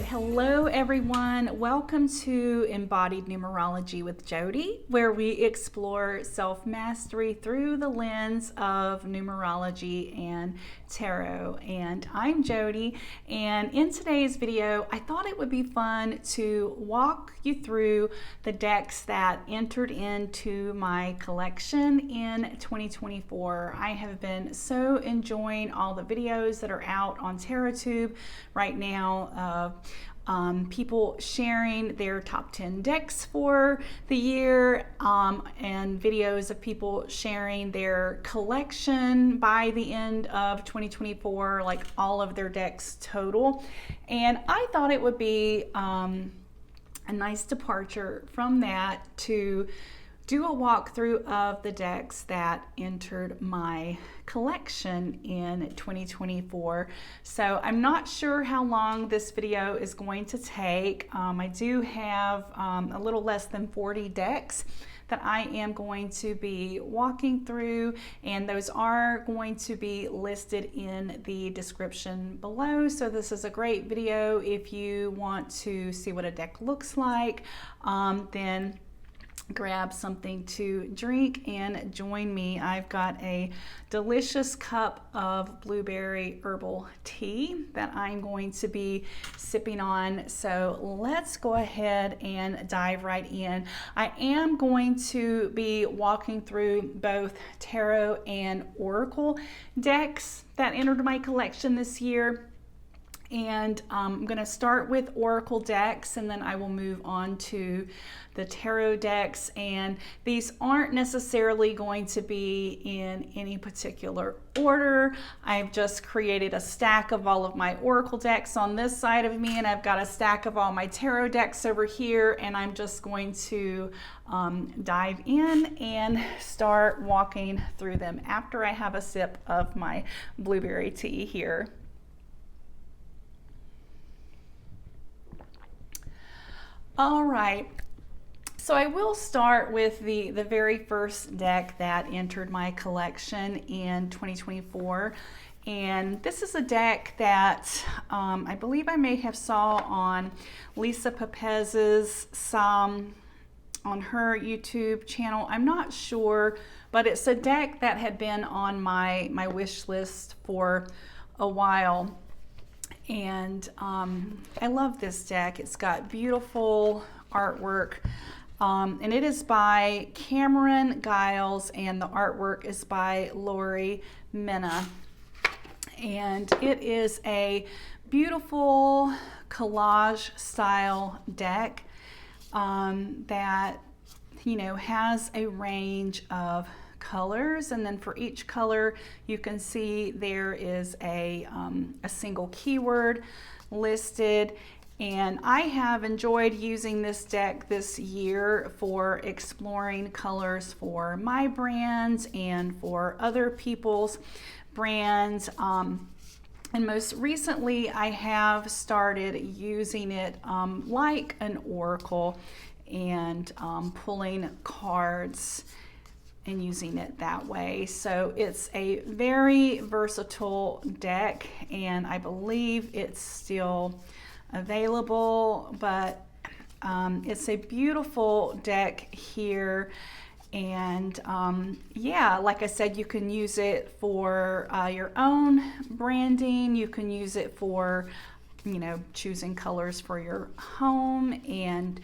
hello everyone. Welcome to Embodied Numerology with Jody, where we explore self-mastery through the lens of numerology and tarot. And I'm Jody, and in today's video, I thought it would be fun to walk you through the decks that entered into my collection in 2024. I have been so enjoying all the videos that are out on TarotTube right now of people sharing their top 10 decks for the year, and videos of people sharing their collection by the end of 2024, like all of their decks total. And I thought it would be a nice departure from that to do a walkthrough of the decks that entered my collection in 2024. So I'm not sure how long this video is going to take. I do have a little less than 40 decks that I am going to be walking through, and those are going to be listed in the description below. So this is a great video if you want to see what a deck looks like. Then grab something to drink and join me. I've got a delicious cup of blueberry herbal tea that I'm going to be sipping on. So let's go ahead and dive right in. I am going to be walking through both tarot and oracle decks that entered my collection this year. And I'm going to start with oracle decks, and then I will move on to the tarot decks. And these aren't necessarily going to be in any particular order. I've just created a stack of all of my oracle decks on this side of me, and I've got a stack of all my tarot decks over here, and I'm just going to dive in and start walking through them after I have a sip of my blueberry tea here. All right, so I will start with the very first deck that entered my collection in 2024. And this is a deck that I believe I may have saw on Lisa Pepez's on her YouTube channel. I'm not sure, but it's a deck that had been on my wish list for a while. And I love this deck. It's got beautiful artwork, and it is by Cameron Giles, and the artwork is by Menna. And it is a beautiful collage style deck that, you know, has a range of colors, and then for each color you can see there is a single keyword listed. And I have enjoyed using this deck this year for exploring colors for my brands and for other people's brands. And most recently I have started using it like an oracle and pulling cards and using it that way. So it's a very versatile deck, and I believe it's still available, but it's a beautiful deck here. And yeah, like I said, you can use it for your own branding. You can use it for, you know, choosing colors for your home and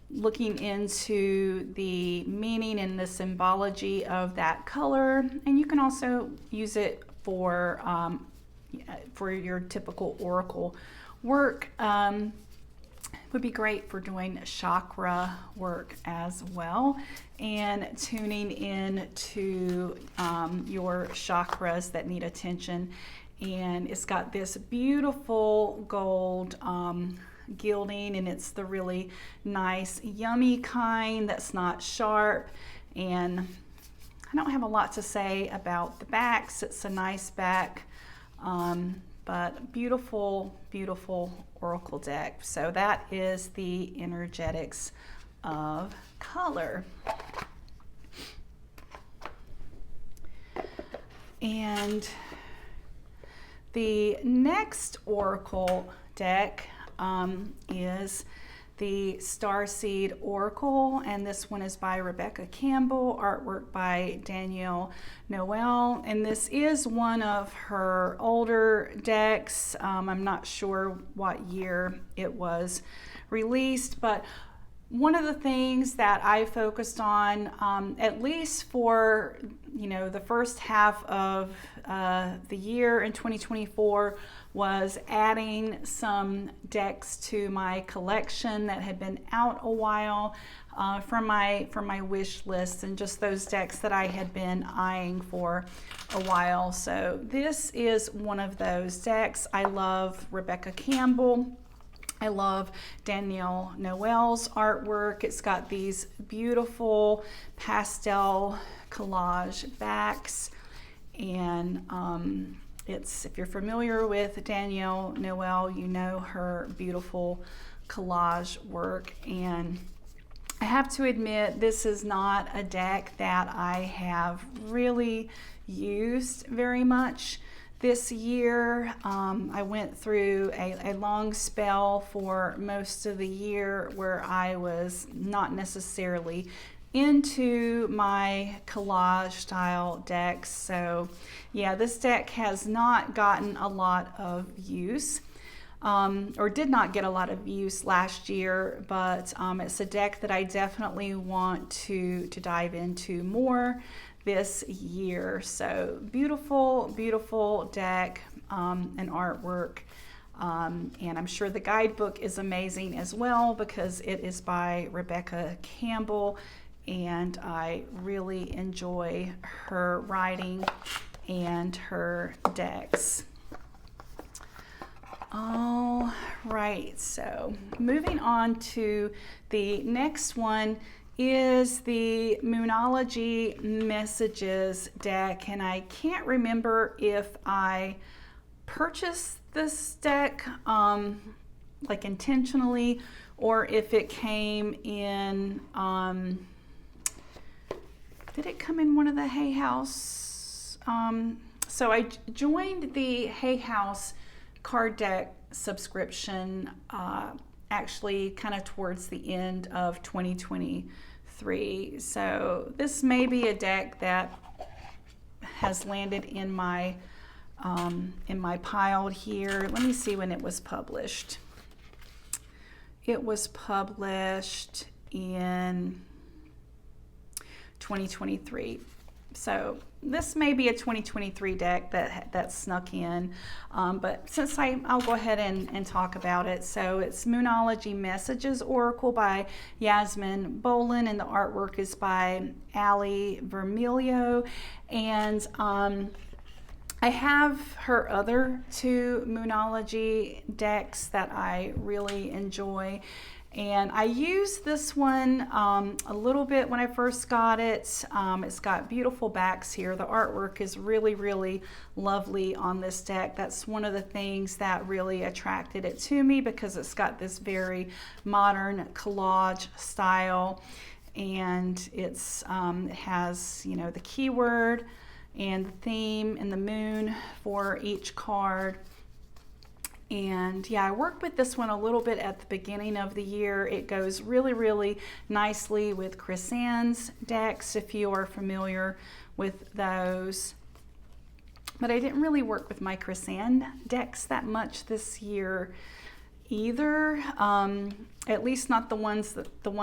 looking into the meaning and the symbology of that color. And you can also use it for your typical oracle work. Would be great for doing chakra work as well, and tuning in to your chakras that need attention. And it's got this beautiful gold gilding, and it's the really nice yummy kind that's not sharp. And I don't have a lot to say about the backs. It's a nice back, but beautiful oracle deck. So that is the energetics of color. And the next oracle deck is the Starseed Oracle, and this one is by Wicker-Campbell, artwork by Danielle, Noel, and this is one of her older decks. I'm not sure what year it was released, but one of the things that I focused on, at least for the first half of the year in 2024, was adding some decks to my collection that had been out a while from my wish list, and just those decks that I had been eyeing for a while. So this is one of those decks. I love Wicker-Campbell. I love Danielle Noel's artwork. It's got these beautiful pastel collage backs, and if you're familiar with Danielle Noel, you know her beautiful collage work. And I have to admit, this is not a deck that I have really used very much this year. I went through a long spell for most of the year where I was not necessarily into my collage style decks. So yeah, this deck has not gotten a lot of use, or did not get a lot of use last year, but it's a deck that I definitely want to dive into more this year. So beautiful, beautiful deck and artwork. And I'm sure the guidebook is amazing as well, because it is by Wicker-Campbell, and I really enjoy her writing and her decks. All right, so moving on to the next one is the Moonology Messages deck, and I can't remember if I purchased this deck like intentionally, or if it came in, did it come in one of the Hayhouse? So I joined the Hayhouse card deck subscription actually kind of towards the end of 2023. So this may be a deck that has landed in my pile here. Let me see when it was published. It was published in 2023. So this may be a 2023 deck that snuck in, but since I'll go ahead and talk about it. So it's Moonology Messages Oracle by Yasmin, Boland, and the artwork is by Vermilio. And I have her other two Moonology decks that I really enjoy. And I used this one a little bit when I first got it. It's got beautiful backs here. The artwork is really, really lovely on this deck. That's one of the things that really attracted it to me, because it's got this very modern collage style, and it has, the keyword and the theme and the moon for each card. And yeah, I worked with this one a little bit at the beginning of the year. It goes really, really nicely with Chris Ann's decks, if you are familiar with those. But I didn't really work with my Chris Ann decks that much this year either. At least not the one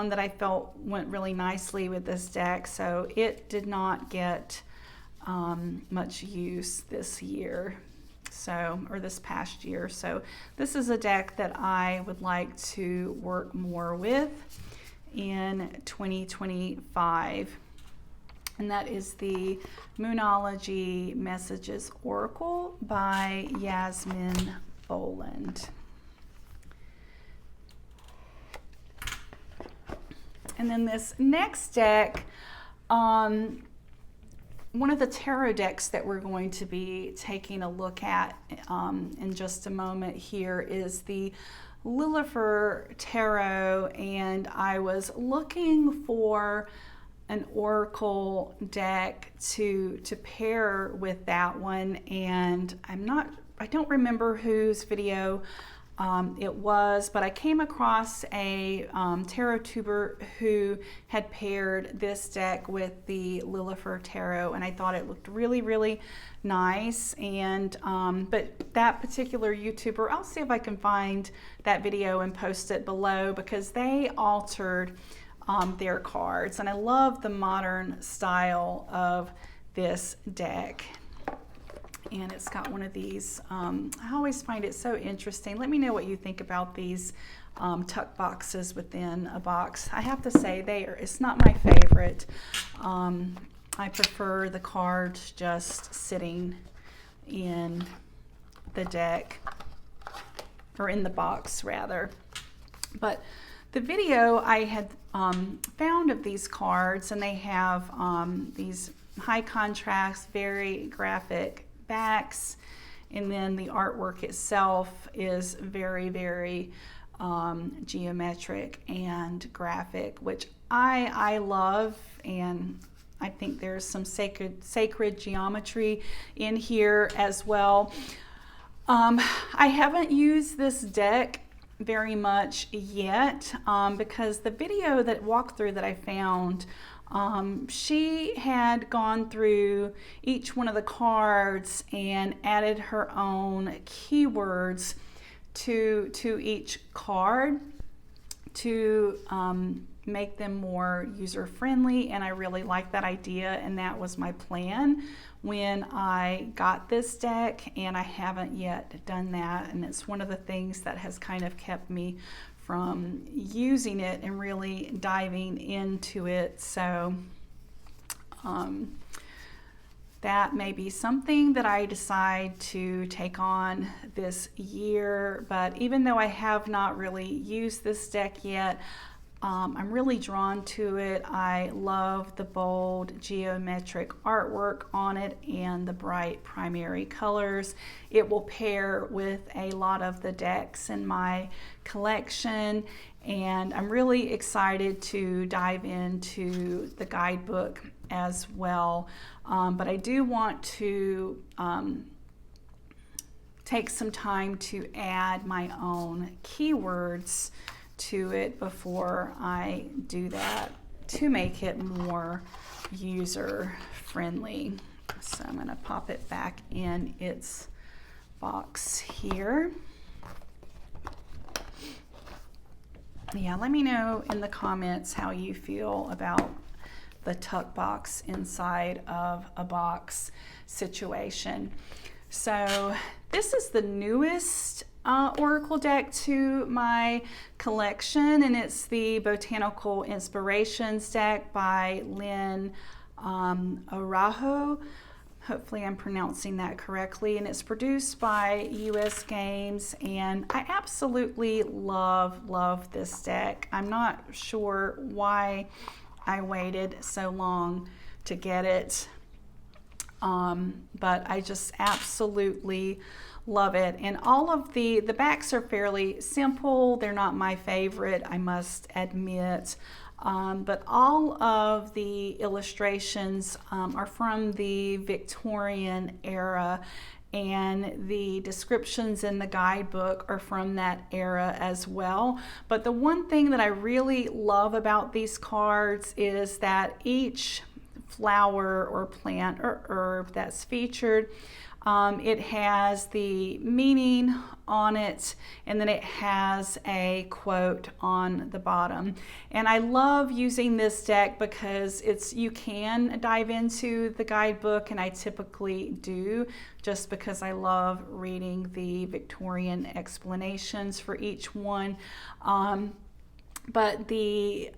that I felt went really nicely with this deck. So it did not get much use this year. Or this past year. So this is a deck that I would like to work more with in 2025. And that is the Moonology Messages Oracle by Yasmin Boland. And then this next deck, one of the tarot decks that we're going to be taking a look at in just a moment here is the Lillifer Tarot, and I was looking for an oracle deck to pair with that one, and I don't remember whose video it was, but I came across a tarot tuber who had paired this deck with the Lilifer Tarot, and I thought it looked really, really nice. And but that particular YouTuber, I'll see if I can find that video and post it below, because they altered their cards, and I love the modern style of this deck. And it's got one of these, I always find it so interesting. Let me know what you think about these tuck boxes within a box. I have to say, it's not my favorite. I prefer the cards just sitting in the deck, or in the box rather. But the video I had found of these cards, and they have these high contrast, very graphic backs, and then the artwork itself is very, very geometric and graphic, which I love, and I think there's some sacred geometry in here as well. I haven't used this deck very much yet, because the video walkthrough that I found, she had gone through each one of the cards and added her own keywords to each card to make them more user-friendly, and I really like that idea, and that was my plan when I got this deck, and I haven't yet done that, and it's one of the things that has kind of kept me from using it and really diving into it. So that may be something that I decide to take on this year, but even though I have not really used this deck yet, I'm really drawn to it. I love the bold geometric artwork on it and the bright primary colors. It will pair with a lot of the decks in my collection, and I'm really excited to dive into the guidebook as well. But I do want to take some time to add my own keywords to it before I do that, to make it more user friendly. So I'm going to pop it back in its box here. Yeah, let me know in the comments how you feel about the tuck box inside of a box situation. So this is the newest Oracle deck to my collection, and it's the Botanical Inspirations deck by Lynn Araujo. Hopefully I'm pronouncing that correctly, and it's produced by US Games, and I absolutely love this deck. I'm not sure why I waited so long to get it, but I just absolutely love it. And all of the backs are fairly simple. They're not my favorite, I must admit, but all of the illustrations are from the Victorian era, and the descriptions in the guidebook are from that era as well. But the one thing that I really love about these cards is that each flower or plant or herb that's featured, it has the meaning on it, and then it has a quote on the bottom. And I love using this deck because you can dive into the guidebook, and I typically do, just because I love reading the Victorian explanations for each one. But the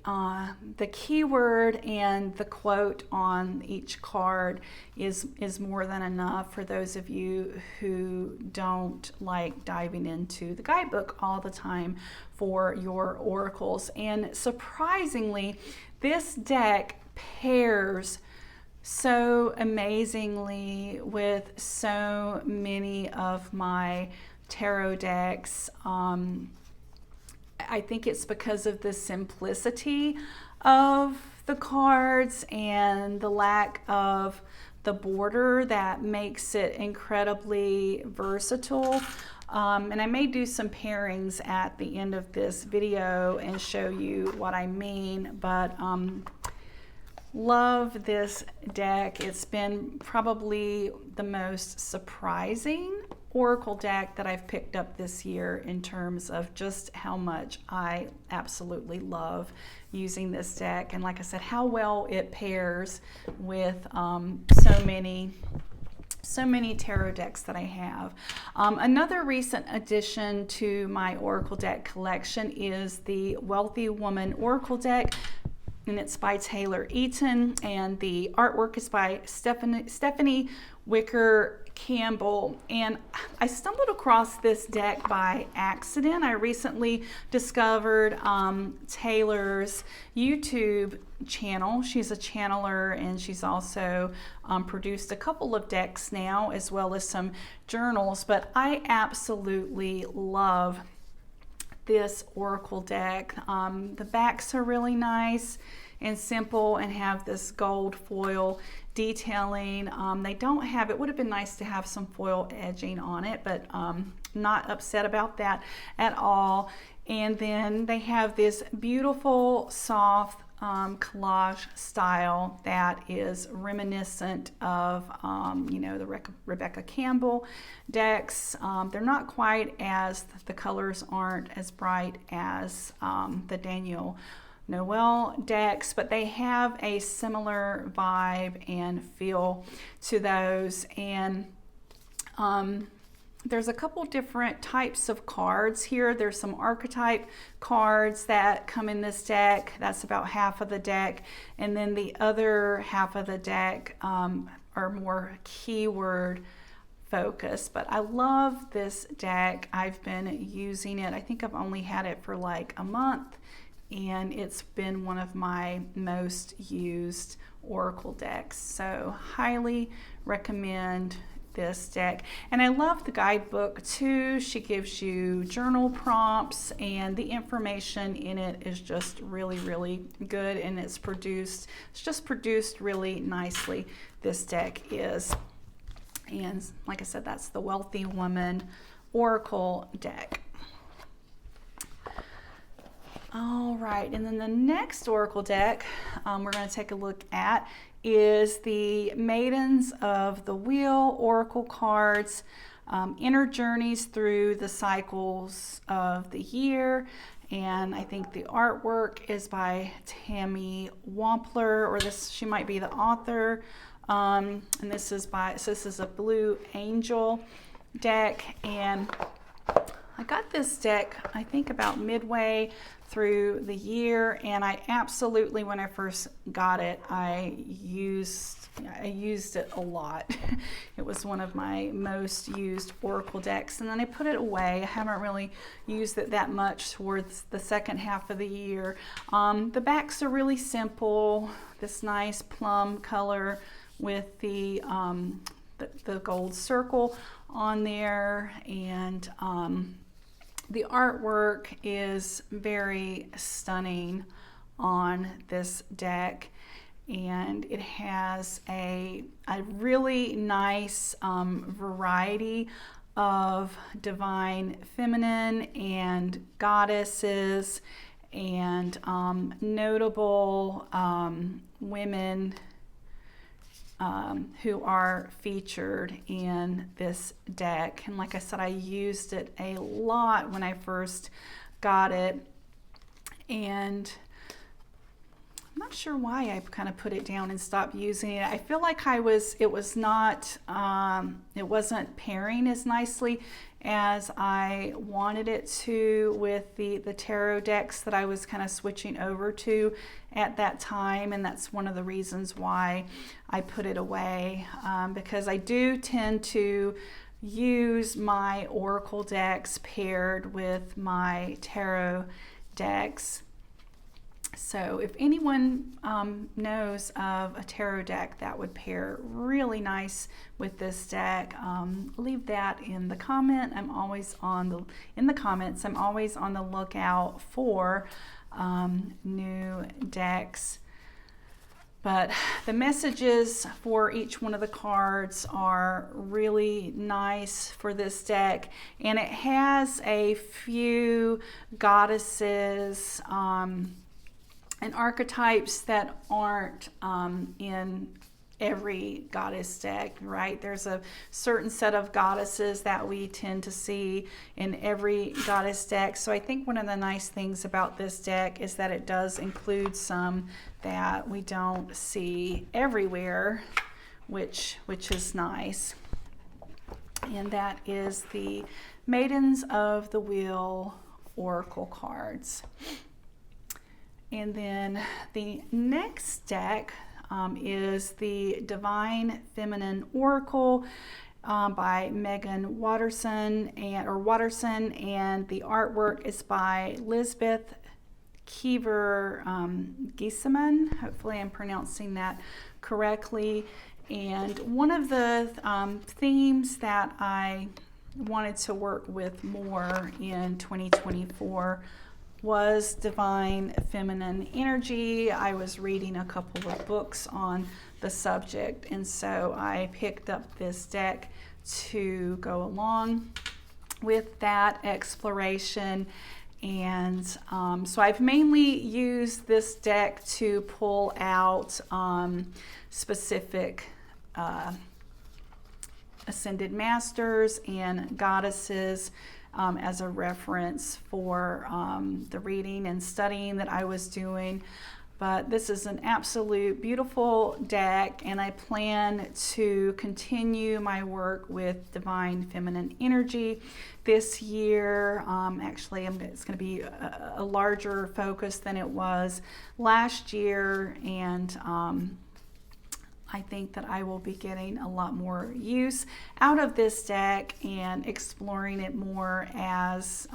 keyword and the quote on each card is more than enough for those of you who don't like diving into the guidebook all the time for your oracles. And surprisingly, this deck pairs so amazingly with so many of my tarot decks. I think it's because of the simplicity of the cards and the lack of the border that makes it incredibly versatile. And I may do some pairings at the end of this video and show you what I mean, but love this deck. It's been probably the most surprising Oracle deck that I've picked up this year in terms of just how much I absolutely love using this deck, and like I said, how well it pairs with so many tarot decks that I have. Another recent addition to my Oracle deck collection is the Wealthy Woman Oracle deck, and it's by Taylor Eaton, and the artwork is by Stephanie Wicker-Campbell. And I stumbled across this deck by accident. I recently discovered Taylor's YouTube channel. She's a channeler, and she's also produced a couple of decks now, as well as some journals. But I absolutely love this Oracle deck. The backs are really nice and simple and have this gold foil detailing. They don't have, it would have been nice to have some foil edging on it, but not upset about that at all. And then they have this beautiful soft collage style that is reminiscent of you know, the Rebecca-Campbell decks. They're not quite as, the colors aren't as bright as the Danielle Noel decks, but they have a similar vibe and feel to those. And there's a couple different types of cards here. There's some archetype cards that come in this deck. That's about half of the deck. And then the other half of the deck are more keyword focused. But I love this deck. I've been using it. I think I've only had it for like a month, and it's been one of my most used Oracle decks. So highly recommend this deck. And I love the guidebook too. She gives you journal prompts, and the information in it is just really, really good, and it's just produced really nicely, this deck is. And like I said, that's the Wealthy Woman Oracle deck. All right, and then the next Oracle deck we're going to take a look at is the Maidens of the Wheel Oracle cards, Inner Journeys Through the Cycles of the Year. And I think the artwork is by Tammy Wampler, or she might be the author. And this is a Blue Angel deck, and I got this deck I think about midway through the year, and I absolutely, when I first got it, I used it a lot. It was one of my most used Oracle decks, and then I put it away. I haven't really used it that much towards the second half of the year. The backs are really simple, this nice plum color with the gold circle on there, and the artwork is very stunning on this deck, and it has a really nice variety of divine feminine and goddesses and notable women who are featured in this deck. And like I said, I used it a lot when I first got it, and I'm not sure why I kind of put it down and stopped using it. I feel like it wasn't pairing as nicely as I wanted it to with the tarot decks that I was kind of switching over to at that time, and that's one of the reasons why I put it away, because I do tend to use my Oracle decks paired with my tarot decks. So if anyone knows of a tarot deck that would pair really nice with this deck, leave that in the comment. I'm always on the lookout for new decks. But the messages for each one of the cards are really nice for this deck, and it has a few goddesses and archetypes that aren't in every goddess deck, right? There's a certain set of goddesses that we tend to see in every goddess deck. So I think one of the nice things about this deck is that it does include some that we don't see everywhere, which is nice. And that is the Maidens of the Wheel Oracle cards. And then the next deck is the Divine Feminine Oracle by Megan Watterson, and the artwork is by Lisbeth Kiever Giesemann. Hopefully I'm pronouncing that correctly. And one of the themes that I wanted to work with more in 2024 was divine feminine energy. I was reading a couple of books on the subject, and so I picked up this deck to go along with that exploration. And so I've mainly used this deck to pull out specific ascended masters and goddesses as a reference for the reading and studying that I was doing. But this is an absolute beautiful deck, and I plan to continue my work with divine feminine energy this year. Actually, it's going to be a larger focus than it was last year, and I think that I will be getting a lot more use out of this deck and exploring it more as,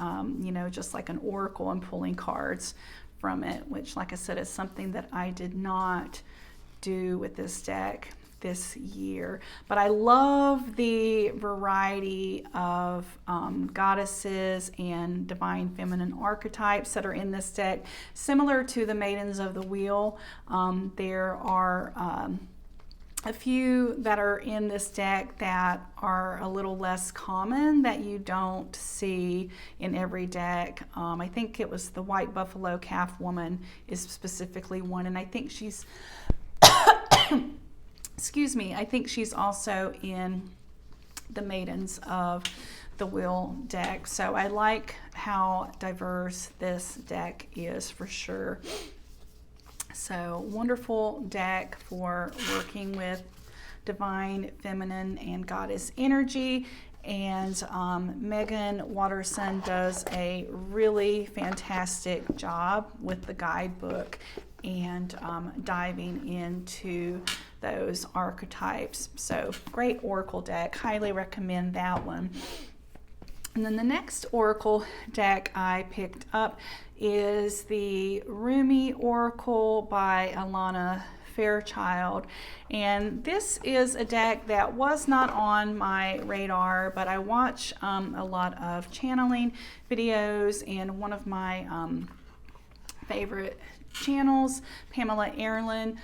just like an oracle and pulling cards from it, which, like I said, is something that I did not do with this deck this year. But I love the variety of goddesses and divine feminine archetypes that are in this deck. Similar to the Maidens of the Wheel, there are a few that are in this deck that are a little less common, that you don't see in every deck. I think it was the White Buffalo Calf Woman is specifically one, and I think she's excuse me, I think she's also in the Maidens of the Wheel deck. So I like how diverse this deck is for sure. So wonderful deck for working with divine feminine and goddess energy. And Megan Watterson does a really fantastic job with the guidebook and diving into those archetypes. So great oracle deck, highly recommend that one. And then the next oracle deck I picked up is the Rumi Oracle by Alana Fairchild. And this is a deck that was not on my radar, but I watch a lot of channeling videos, and one of my favorite channels, Pamela Erlin,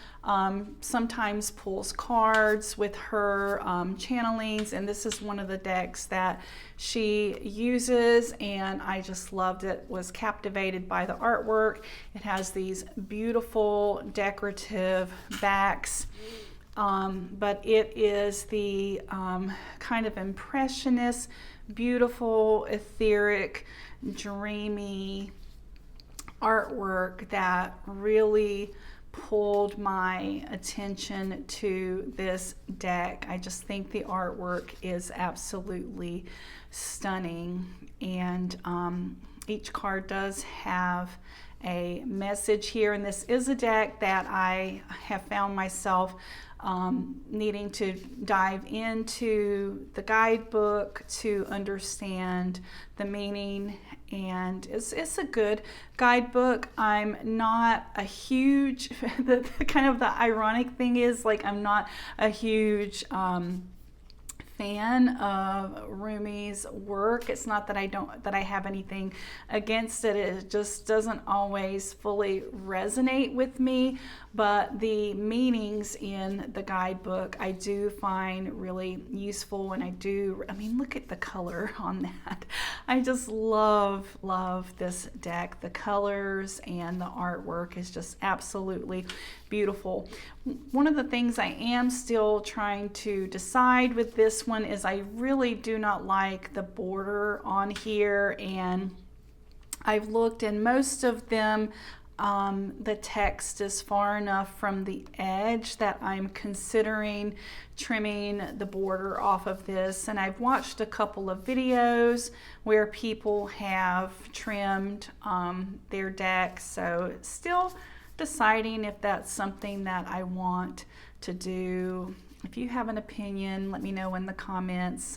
sometimes pulls cards with her channelings, and this is one of the decks that she uses, and I just loved it, was captivated by the artwork. It has these beautiful decorative backs, but it is the kind of impressionist, beautiful, etheric, dreamy artwork that really pulled my attention to this deck. I just think the artwork is absolutely stunning, and each card does have a message here, and this is a deck that I have found myself needing to dive into the guidebook to understand the meaning, and it's a good guidebook. I'm not a huge, the kind of the ironic thing is, like, I'm not a huge fan of Rumi's work. It's not that I have anything against it. It just doesn't always fully resonate with me, but the meanings in the guidebook I do find really useful, and I mean, look at the color on that. I just love this deck. The colors and the artwork is just absolutely beautiful. One of the things I am still trying to decide with this one is I really do not like the border on here, and I've looked, and most of them the text is far enough from the edge that I'm considering trimming the border off of this. And I've watched a couple of videos where people have trimmed their deck, so still deciding if that's something that I want to do. If you have an opinion, let me know in the comments.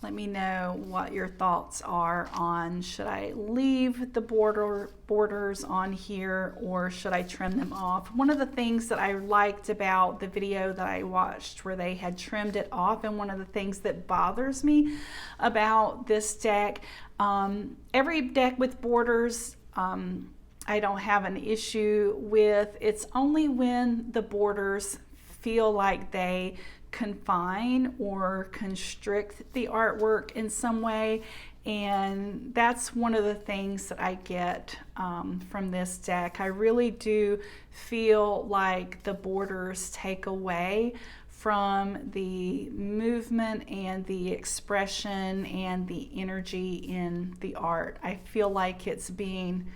Let me know what your thoughts are on, should I leave the borders on here or should I trim them off? One of the things that I liked about the video that I watched where they had trimmed it off, and one of the things that bothers me about this deck, every deck with borders, I don't have an issue with. It's only when the borders feel like they confine or constrict the artwork in some way, and that's one of the things that I get from this deck. I really do feel like the borders take away from the movement and the expression and the energy in the art. I feel like it's being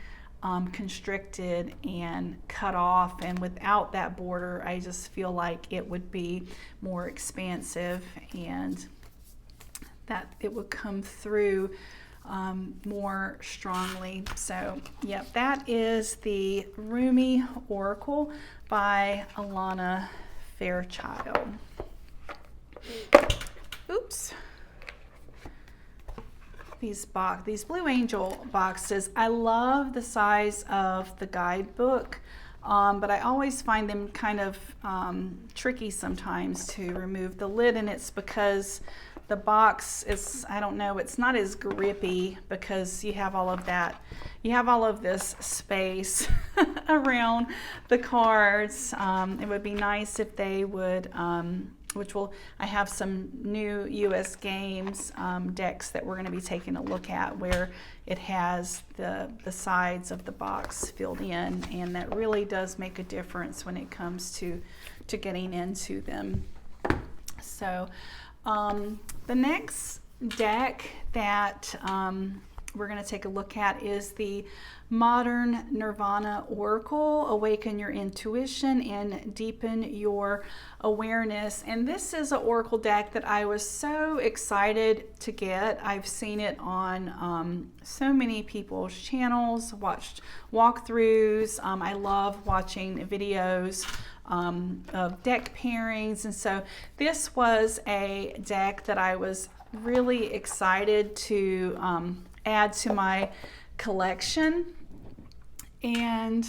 constricted and cut off, and without that border I just feel like it would be more expansive and that it would come through more strongly. So yep, that is the Rumi Oracle by Alana Fairchild. Oops. These Blue Angel boxes, I love the size of the guidebook, but I always find them kind of tricky sometimes to remove the lid, and it's because the box is, I don't know, it's not as grippy because you have all of that, you have all of this space around the cards. It would be nice if they would I have some new US Games decks that we're going to be taking a look at where it has the sides of the box filled in, and that really does make a difference when it comes to getting into them. So the next deck that we're going to take a look at is the Modern Nirvana Oracle, Awaken Your Intuition and Deepen Your Awareness. And this is an Oracle deck that I was so excited to get. I've seen it on so many people's channels, watched walkthroughs. I love watching videos of deck pairings, and so this was a deck that I was really excited to add to my collection. And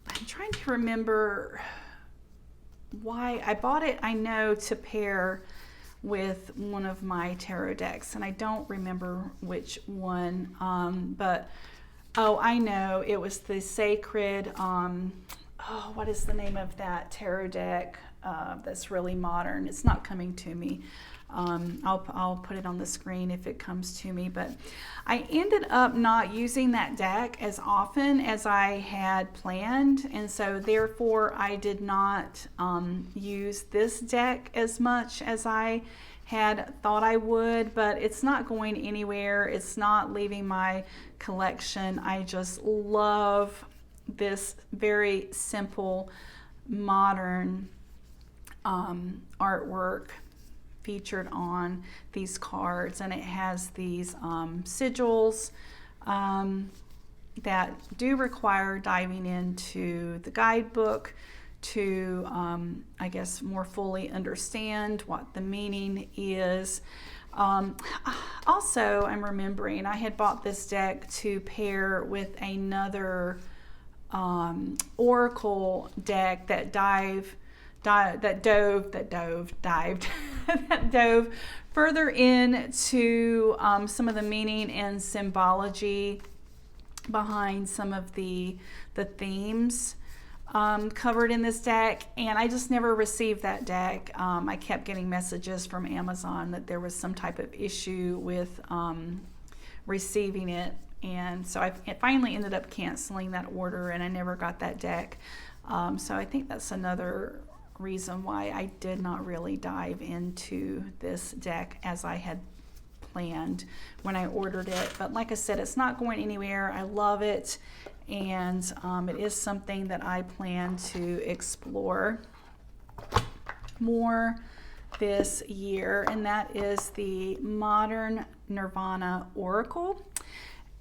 I'm trying to remember why I bought it. I know to pair with one of my tarot decks, and I don't remember which one, but oh, I know, it was the Sacred, oh, what is the name of that tarot deck that's really modern? It's not coming to me. I'll put it on the screen if it comes to me, but I ended up not using that deck as often as I had planned, and so therefore I did not use this deck as much as I had thought I would, but it's not going anywhere. It's not leaving my collection. I just love this very simple modern artwork featured on these cards, and it has these sigils that do require diving into the guidebook to I guess more fully understand what the meaning is. Also, I'm remembering I had bought this deck to pair with another Oracle deck that dives dived that dove further into some of the meaning and symbology behind some of the themes covered in this deck, and I just never received that deck. I kept getting messages from Amazon that there was some type of issue with receiving it, and so I finally ended up canceling that order, and I never got that deck. So I think that's another reason why I did not really dive into this deck as I had planned when I ordered it. But like I said, it's not going anywhere. I love it, and it is something that I plan to explore more this year, and that is the Modern Nirvana Oracle.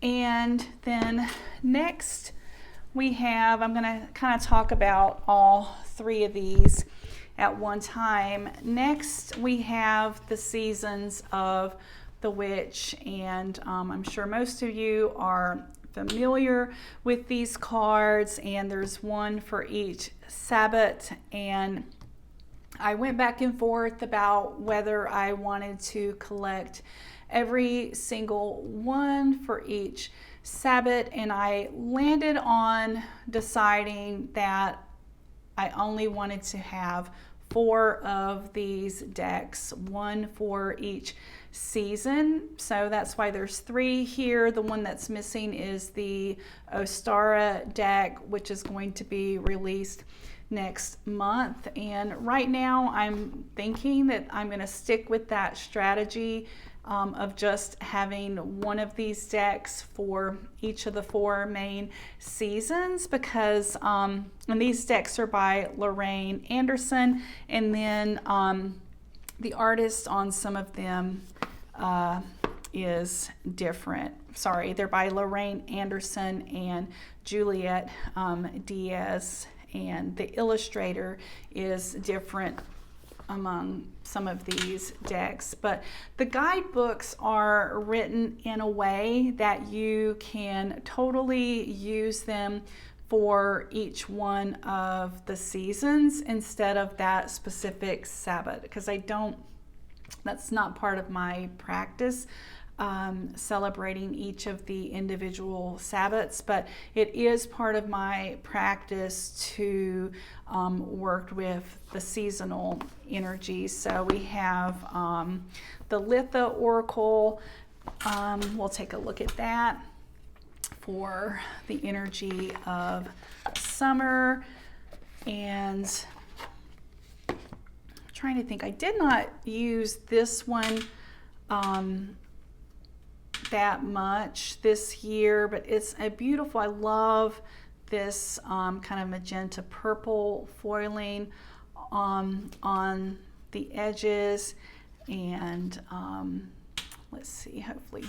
And then next we have, I'm going to kind of talk about all three of these at one time. Next we have the Seasons of the Witch, and I'm sure most of you are familiar with these cards, and there's one for each Sabbath, and I went back and forth about whether I wanted to collect every single one for each Sabbath, and I landed on deciding that I only wanted to have 4 of these decks, one for each season. So that's why there's 3 here. The one that's missing is the Ostara deck, which is going to be released next month. And right now I'm thinking that I'm going to stick with that strategy of just having one of these decks for each of the 4 main seasons, because and these decks are by Lorraine Anderson, and then the artist on some of them is different. Sorry, they're by Lorraine Anderson and Juliet Diaz, and the illustrator is different among some of these decks. But the guidebooks are written in a way that you can totally use them for each one of the seasons instead of that specific Sabbath, because that's not part of my practice, celebrating each of the individual Sabbaths, but it is part of my practice to work with the seasonal energy. So we have the Litha Oracle. We'll take a look at that for the energy of summer. And I'm trying to think, I did not use this one that much this year, but it's a beautiful, I love this kind of magenta purple foiling on the edges. And let's see, hopefully I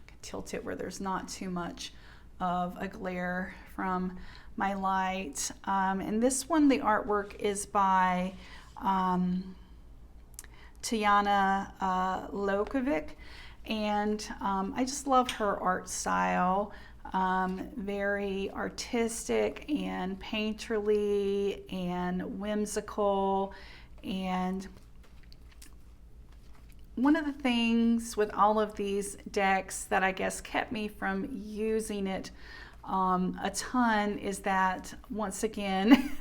can tilt it where there's not too much of a glare from my light. And this one, the artwork is by Tiana Lokovic, and I just love her art style. Very artistic and painterly and whimsical. And one of the things with all of these decks that I guess kept me from using it a ton is that, once again,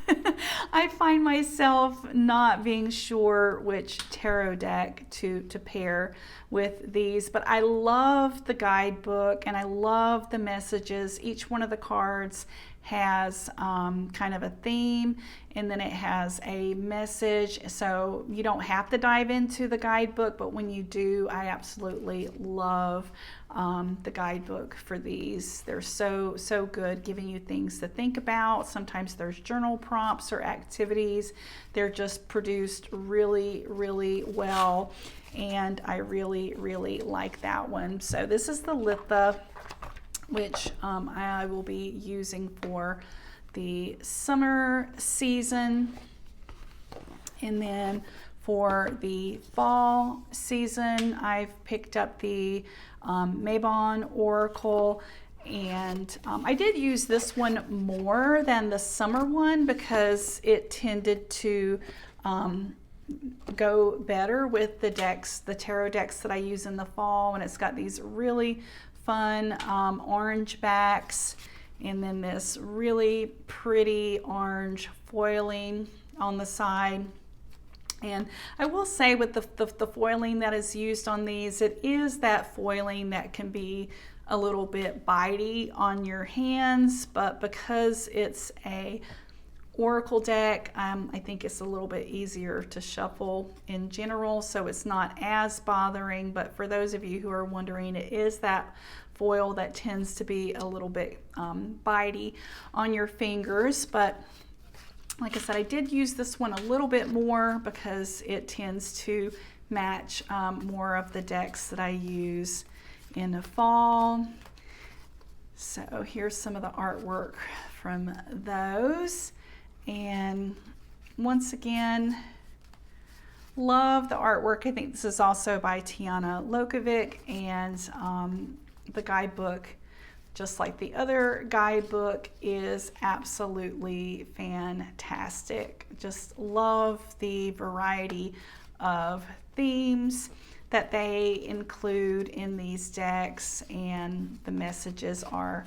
I find myself not being sure which tarot deck to pair with these. But I love the guidebook and I love the messages. Each one of the cards has kind of a theme, and then it has a message, so you don't have to dive into the guidebook, but when you do, I absolutely love the guidebook for these. They're so good, giving you things to think about. Sometimes there's journal prompts or activities. They're just produced really well, and I really like that one. So this is the Litha, which I will be using for the summer season. And then for the fall season, I've picked up the Mabon Oracle, and I did use this one more than the summer one because it tended to go better with the decks, the tarot decks that I use in the fall. And it's got these really fun orange backs, and then this really pretty orange foiling on the side. And I will say with the foiling that is used on these, it is that foiling that can be a little bit bitey on your hands, but because it's a oracle deck, I think it's a little bit easier to shuffle in general, so it's not as bothering. But for those of you who are wondering, it is that foil that tends to be a little bit bitey on your fingers. But like I said, I did use this one a little bit more because it tends to match more of the decks that I use in the fall. So here's some of the artwork from those. And once again, love the artwork. I think this is also by Tiana Lokovic, and the guidebook, just like the other guidebook, is absolutely fantastic. Just love the variety of themes that they include in these decks, and the messages are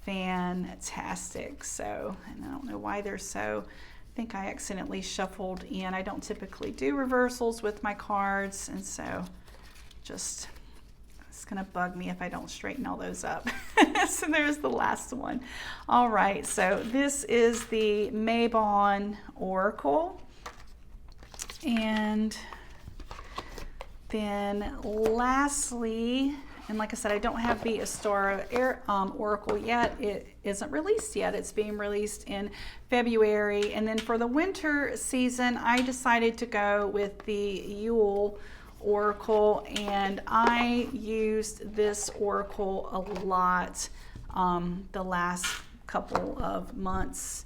fantastic. So, and I don't know why they're so, I think I accidentally shuffled in. I don't typically do reversals with my cards, and so just, it's gonna bug me if I don't straighten all those up. So there's the last one. All right, so this is the Mabon Oracle. And then lastly, and like I said, I don't have the Astara Oracle yet. It isn't released yet. It's being released in February. And then for the winter season, I decided to go with the Yule Oracle, and I used this Oracle a lot the last couple of months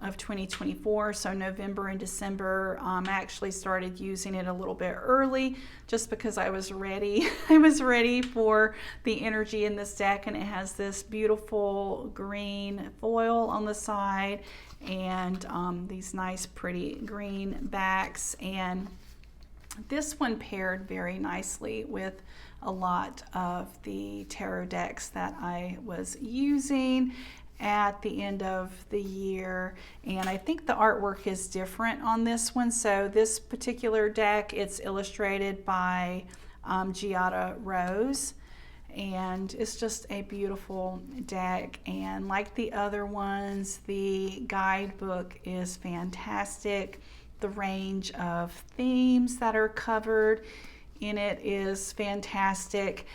of 2024. So November and December, I actually started using it a little bit early just because I was ready. I was ready for the energy in this deck, and it has this beautiful green foil on the side and these nice pretty green backs. And this one paired very nicely with a lot of the tarot decks that I was using at the end of the year. And I think the artwork is different on this one. So this particular deck, it's illustrated by Giada Rose, and it's just a beautiful deck. And like the other ones, the guidebook is fantastic. The range of themes that are covered in it is fantastic.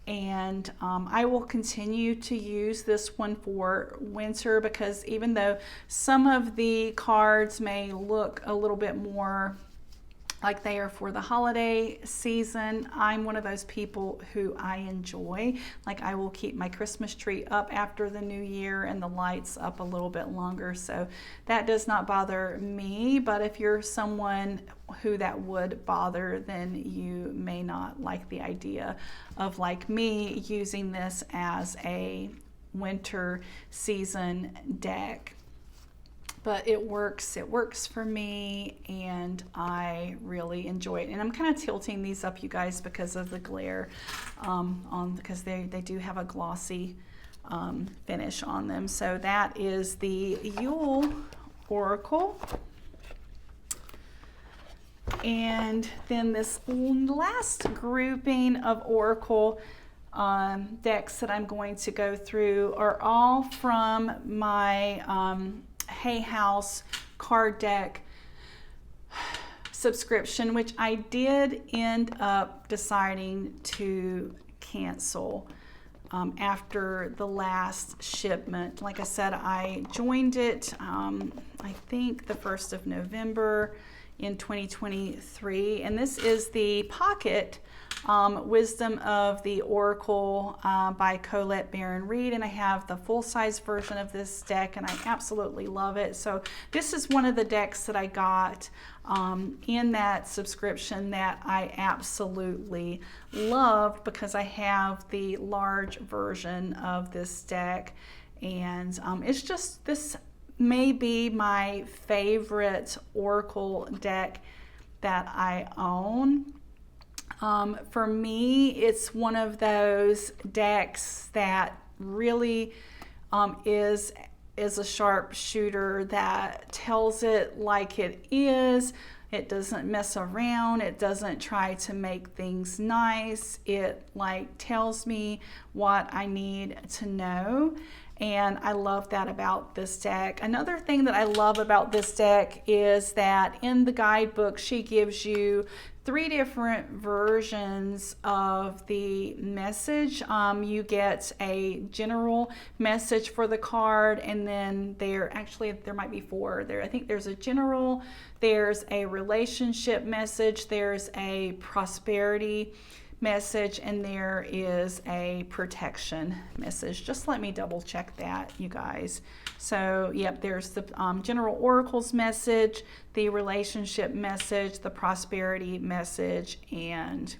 And I will continue to use this one for winter, because even though some of the cards may look a little bit more like they are for the holiday season, I'm one of those people who I enjoy. Like, I will keep my Christmas tree up after the new year and the lights up a little bit longer. So that does not bother me. But if you're someone who that would bother, then you may not like the idea of, like me, using this as a winter season deck. But it works for me, and I really enjoy it. And I'm kind of tilting these up, you guys, because of the glare because they do have a glossy finish on them. So that is the Yule Oracle. And then this last grouping of Oracle decks that I'm going to go through are all from my Hayhouse card deck subscription, which I did end up deciding to cancel after the last shipment. Like I said, I joined it I think the 1st of November in 2023, and this is the Pocket Wisdom of the Oracle by Colette Baron Reed, and I have the full-size version of this deck, and I absolutely love it. So this is one of the decks that I got in that subscription that I absolutely loved, because I have the large version of this deck, and it's just this may be my favorite Oracle deck that I own. For me, it's one of those decks that really is a sharpshooter that tells it like it is. It doesn't mess around. It doesn't try to make things nice. It like tells me what I need to know. And I love that about this deck. Another thing that I love about this deck is that in the guidebook, she gives you 3 different versions of the message. You get a general message for the card, and then there might be 4 there. I think there's a general, there's a relationship message, there's a prosperity message, and there is a protection message. Just let me double check that, you guys. So yep, there's the general oracles message, the relationship message, the prosperity message, and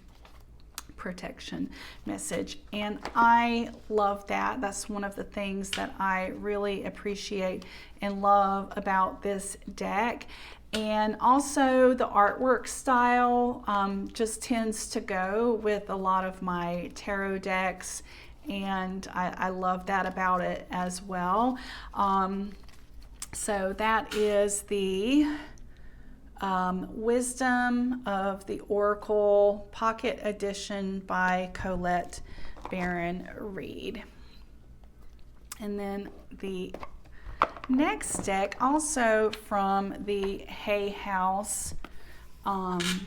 protection message. And I love that. That's one of the things that I really appreciate and love about this deck. And also the artwork style just tends to go with a lot of my tarot decks, and I love that about it as well. So that is the Wisdom of the Oracle Pocket Edition by Colette Baron Reed. And then the next deck, also from the Hayhouse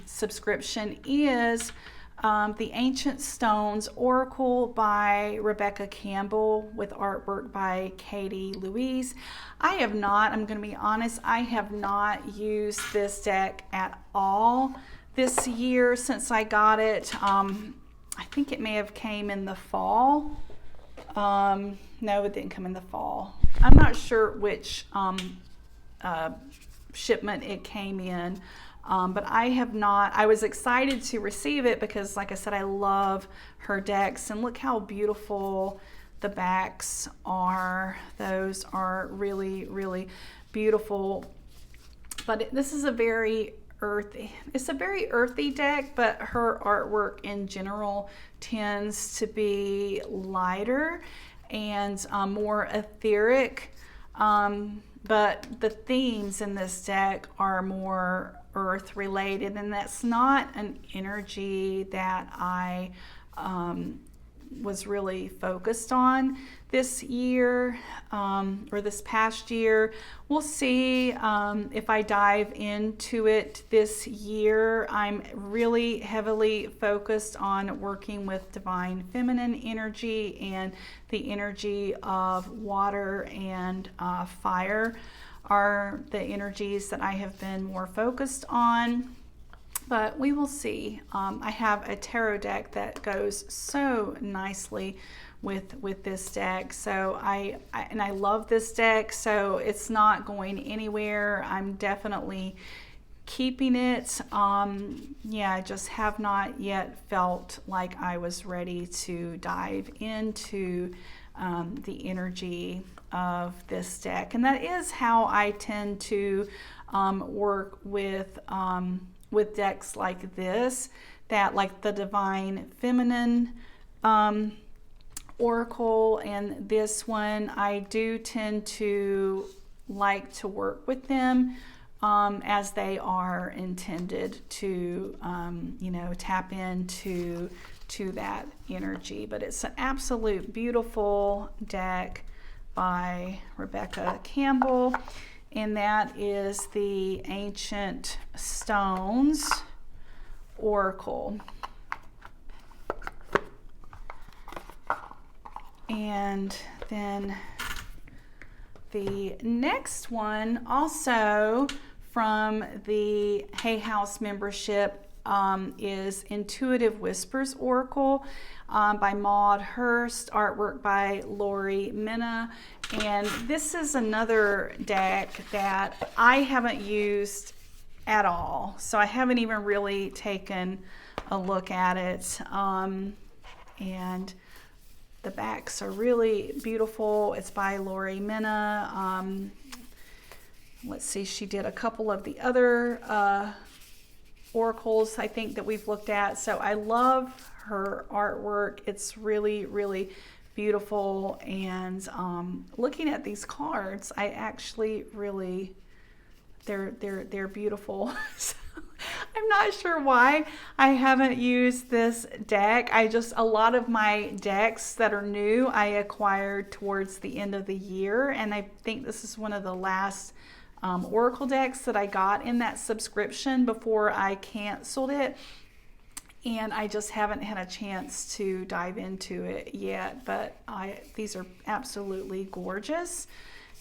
subscription, is the Ancient Stones Oracle by Wicker-Campbell with artwork by Katie Louise. I have not, I'm going to be honest, I have not used this deck at all this year since I got it. I think it may have came in the fall. No, it didn't come in the fall. I'm not sure which shipment it came in, but I have not. I was excited to receive it because, like I said, I love her decks, and look how beautiful the backs are. Those are really, really beautiful. But this is a very earthy, it's a very earthy deck, but her artwork in general tends to be lighter and more etheric, but the themes in this deck are more earth related, and that's not an energy that I was really focused on this year or this past year. We'll see if I dive into it this year. I'm really heavily focused on working with divine feminine energy, and the energy of water and fire are the energies that I have been more focused on. But we will see. I have a tarot deck that goes so nicely with this deck. So I love this deck, so it's not going anywhere. I'm definitely keeping it. Yeah, I just have not yet felt like I was ready to dive into the energy of this deck. And that is how I tend to work with decks like this, that like the Divine Feminine Oracle and this one, I do tend to like to work with them as they are intended to, you know, tap into that energy. But it's an absolute beautiful deck by Wicker-Campbell. And that is the Ancient Stones Oracle. And then the next one, also from the Hayhouse membership, is Intuitive Whispers Oracle by Maud Hurst, artwork by Lori Menna. And this is another deck that I haven't used at all, so I haven't even really taken a look at it. And the backs are really beautiful. It's by Lori Menna. let's see, she did a couple of the other oracles I think that we've looked at. So I love her artwork. It's really, really beautiful. And looking at these cards, I actually really, they're beautiful. So I'm not sure why I haven't used this deck. A lot of my decks that are new I acquired towards the end of the year, and I think this is one of the last Oracle decks that I got in that subscription before I canceled it, and I just haven't had a chance to dive into it yet. But these are absolutely gorgeous.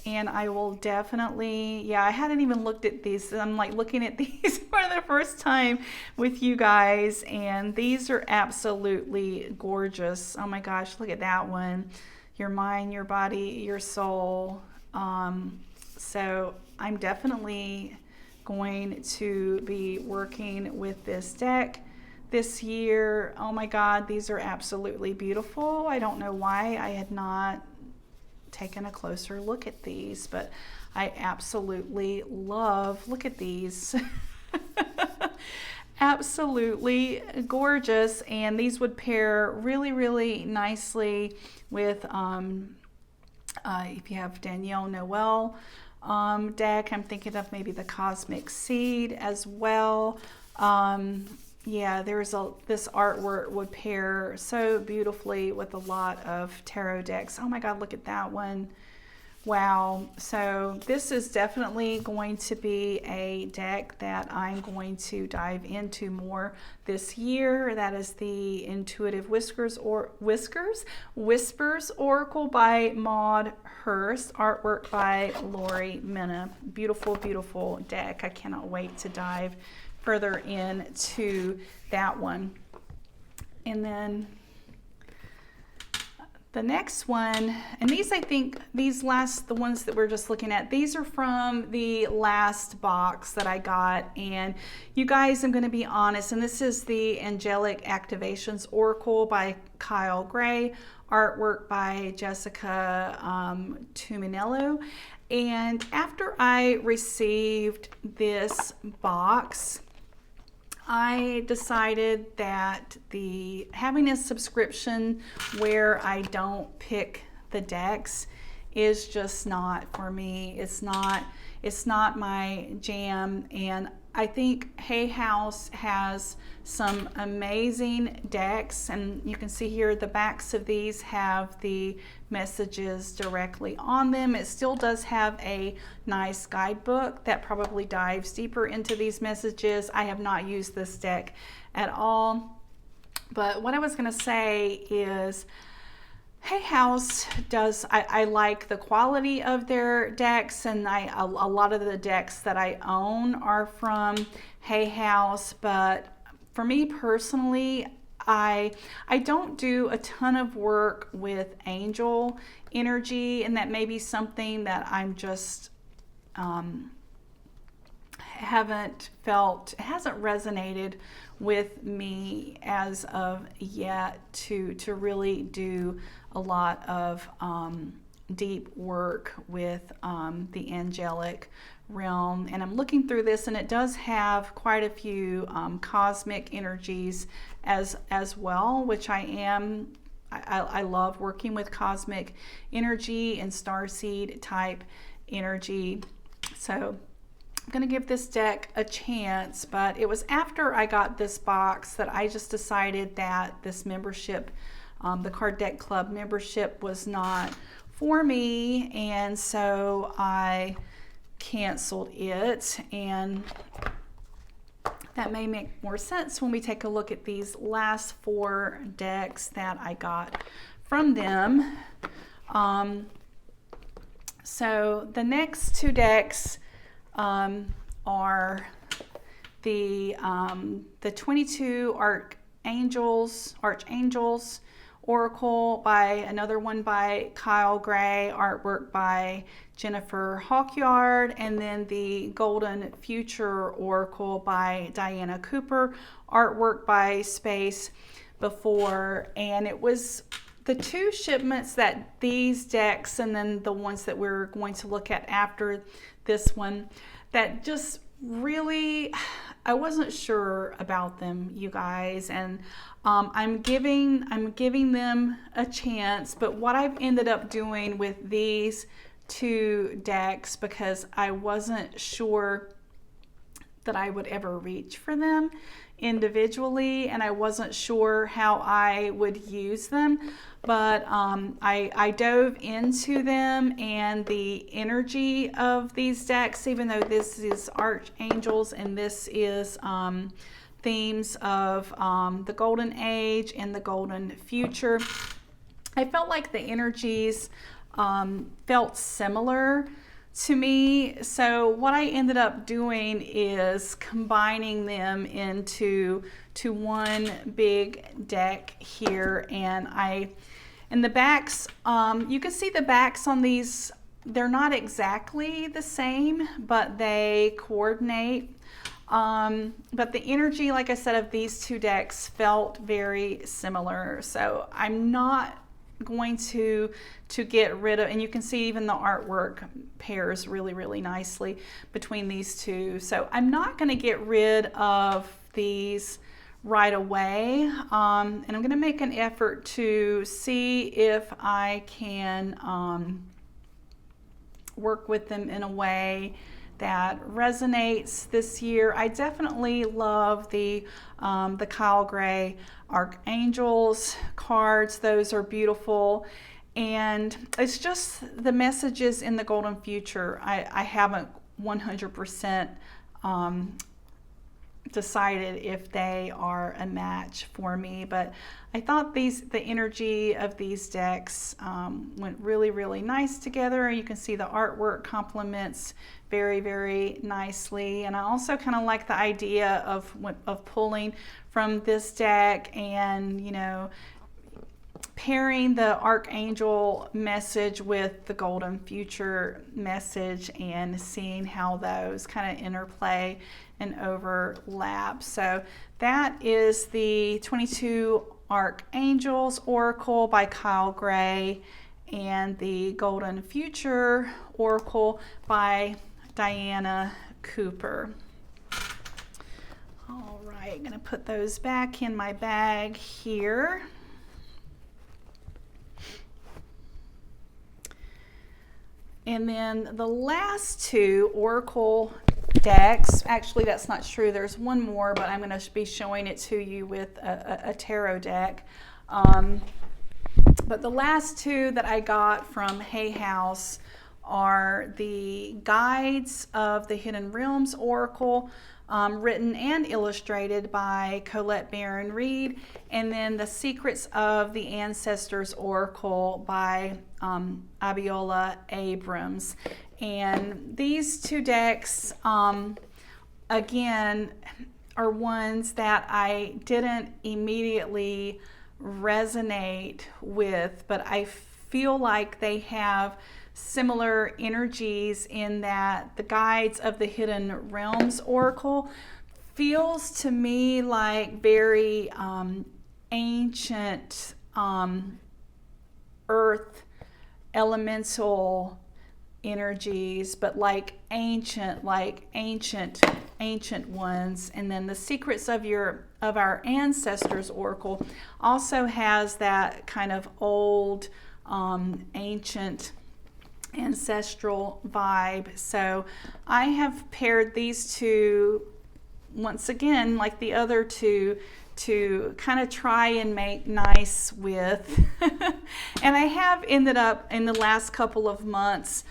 And I will definitely, yeah, I hadn't even looked at these. I'm like looking at these for the first time with you guys. And these are absolutely gorgeous. Oh my gosh, look at that one. Your mind, your body, your soul. So I'm definitely going to be working with this deck this year. Oh my God, these are absolutely beautiful. I don't know why I had not taken a closer look at these, but I absolutely love, look at these. Absolutely gorgeous. And these would pair really, really nicely with if you have Danielle, Noel deck. I'm thinking of maybe the Cosmic Seed as well. Yeah, this artwork would pair so beautifully with a lot of tarot decks. Oh my God, look at that one. Wow. So this is definitely going to be a deck that I'm going to dive into more this year. That is the Intuitive Whispers Oracle by Maud Hurst, artwork by Lori Menna. Beautiful, beautiful deck. I cannot wait to dive further into that one. And then the next one, and these, I think the ones that we're just looking at, these are from the last box that I got. And you guys, I'm going to be honest, and this is the Angelic Activations Oracle by Kyle Gray, artwork by Jessica Tuminello. And after I received this box, I decided that having a subscription where I don't pick the decks is just not for me. It's not my jam. And I think Hayhouse has some amazing decks, and you can see here the backs of these have the messages directly on them. It still does have a nice guidebook that probably dives deeper into these messages. I have not used this deck at all, but what I was going to say is Hayhouse does, I like the quality of their decks, and a lot of the decks that I own are from Hayhouse, but for me personally, I don't do a ton of work with angel energy, and that may be something that I'm just hasn't resonated with me as of yet to really do a lot of deep work with the angelic realm. And I'm looking through this, and it does have quite a few cosmic energies as well, which I love working with cosmic energy and starseed type energy. So I'm going to give this deck a chance, but it was after I got this box that I just decided that this membership, the Card Deck Club membership, was not for me, and so I canceled it. And that may make more sense when we take a look at these last 4 decks that I got from them. So the next 2 decks are the 22 Archangels Oracle by another one by Kyle Gray, artwork by Jennifer Hawkyard, and then the Golden Future Oracle by Diana Cooper, artwork by Space Before. And it was the two shipments that these decks, and then the ones that we're going to look at after this one, that just really, I wasn't sure about them, you guys, and I'm giving them a chance. But what I've ended up doing with these two decks, because I wasn't sure that I would ever reach for them individually, and I wasn't sure how I would use them, but I dove into them, and the energy of these decks, even though this is archangels and this is themes of the golden age and the golden future, I felt like the energies felt similar to me. So what I ended up doing is combining them into one big deck here. And the backs, you can see the backs on these, they're not exactly the same, but they coordinate. But the energy, like I said, of these two decks felt very similar. So I'm not going to get rid of, and you can see even the artwork pairs really nicely between these two. So I'm not going to get rid of these right away, and I'm going to make an effort to see if I can work with them in a way that resonates this year. I definitely love the Kyle Gray Archangels cards. Those are beautiful. And it's just the messages in the golden future. I haven't 100% decided if they are a match for me, but I thought the energy of these decks went really nice together. You can see the artwork complements very nicely, and I also kind of like the idea of pulling from this deck and, you know, pairing the archangel message with the golden future message and seeing how those kind of interplay and overlap. So that is the 22 Archangels Oracle by Kyle Gray and the Golden Future Oracle by Diana Cooper. All right, I'm going to put those back in my bag here. And then the last two Oracle decks, actually that's not true, there's one more, but I'm going to be showing it to you with a tarot deck. But the last two that I got from Hayhouse are the Guides of the Hidden Realms Oracle, written and illustrated by Colette Baron Reed, and then the Secrets of the Ancestors Oracle by Abiola Abrams. And these two decks, again, are ones that I didn't immediately resonate with, but I feel like they have similar energies in that the Guides of the Hidden Realms Oracle feels to me like very ancient earth elemental energies, but like ancient ones. And then the Secrets of our Ancestors Oracle also has that kind of old ancient ancestral vibe. So I have paired these two once again, like the other two, to kind of try and make nice with. And I have ended up in the last couple of months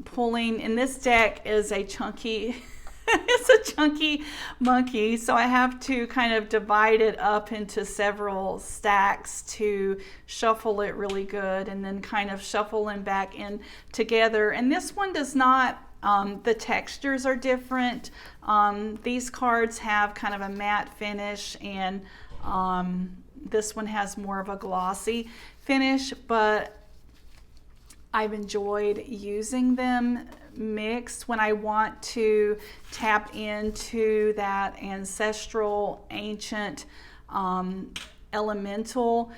pulling, and this deck is a chunky it's a chunky monkey, so I have to kind of divide it up into several stacks to shuffle it really good, and then kind of shuffle them back in together. And this one does not, the textures are different. These cards have kind of a matte finish, and this one has more of a glossy finish, but I've enjoyed using them mixed when I want to tap into that ancestral, ancient, elemental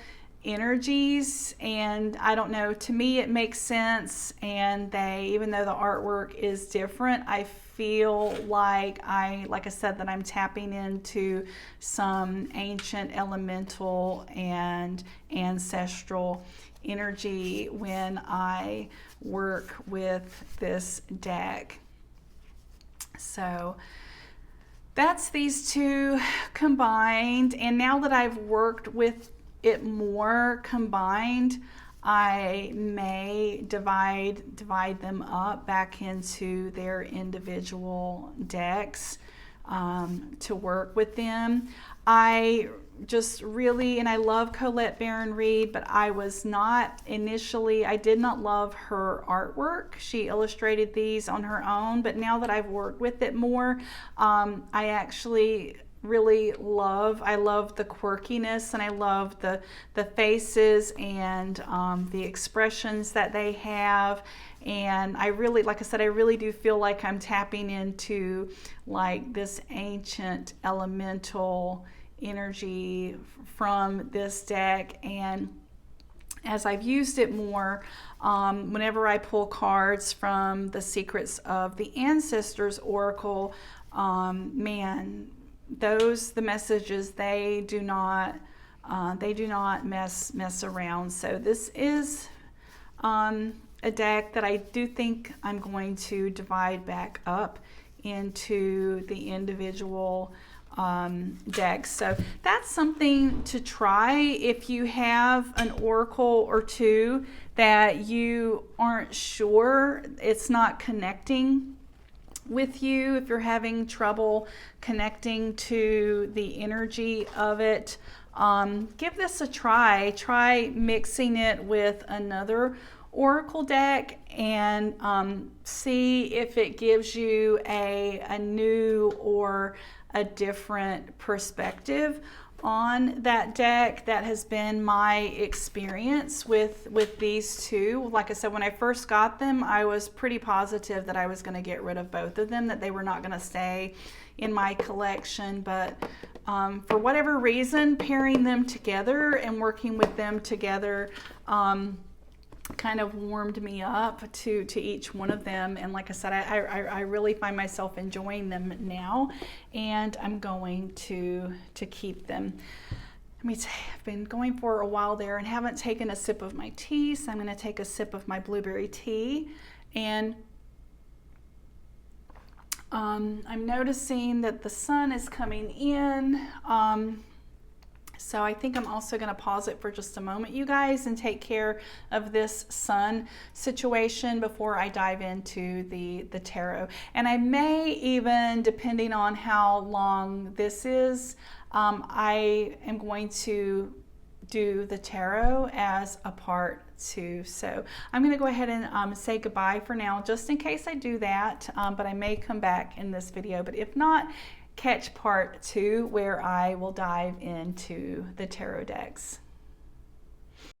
energies, and I don't know, to me it makes sense, and they, even though the artwork is different, I feel like I said, that I'm tapping into some ancient elemental and ancestral energy when I work with this deck. So that's these two combined, and now that I've worked with it more combined, I may divide them up back into their individual decks to work with them. I just really, and I love Colette Baron-Reid, but I was not initially, I did not love her artwork. She illustrated these on her own, but now that I've worked with it more, I actually really love, I love the quirkiness, and I love the faces and the expressions that they have. And I really, like I said, I really do feel like I'm tapping into like this ancient elemental energy from this deck. And as I've used it more, whenever I pull cards from the Secrets of the Ancestors Oracle, man, the messages, they do not mess around. So this is a deck that I do think I'm going to divide back up into the individual decks. So that's something to try if you have an oracle or two that you aren't sure, it's not connecting with you, if you're having trouble connecting to the energy of it, give this a try. Try mixing it with another oracle deck and see if it gives you a new or a different perspective on that deck. That has been my experience with these two. Like I said, when I first got them, I was pretty positive that I was going to get rid of both of them, that they were not going to stay in my collection. But for whatever reason, pairing them together and working with them together kind of warmed me up to each one of them. And like I said, I really find myself enjoying them now, and I'm going to keep them. Let me I've been going for a while there and haven't taken a sip of my tea, so I'm going to take a sip of my blueberry tea. And I'm noticing that the sun is coming in. So I think I'm also going to pause it for just a moment, you guys, and take care of this sun situation before I dive into the tarot. And I may even, depending on how long this is, I am going to do the tarot as a part 2. So I'm going to go ahead and say goodbye for now, just in case I do that, but I may come back in this video. But if not, catch part 2 where I will dive into the tarot decks.